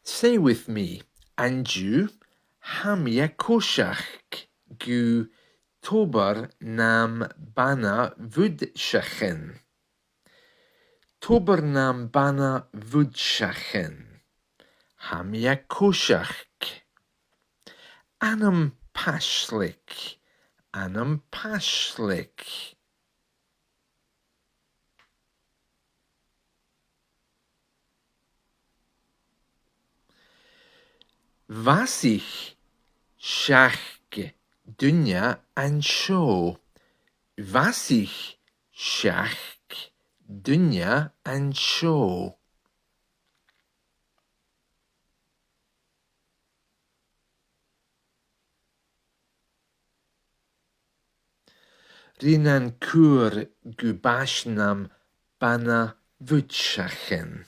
Say with me, Anju, hamia koshach gu tobar nam bana vudshachen. Tobar nam bana vudshachen. Hamia koshach. Anam pashlik. Anam pashlik. Was ich schach dunya ansho. Was ich schach dunya ansho. Rinan kur gubashnam bana vudshachen.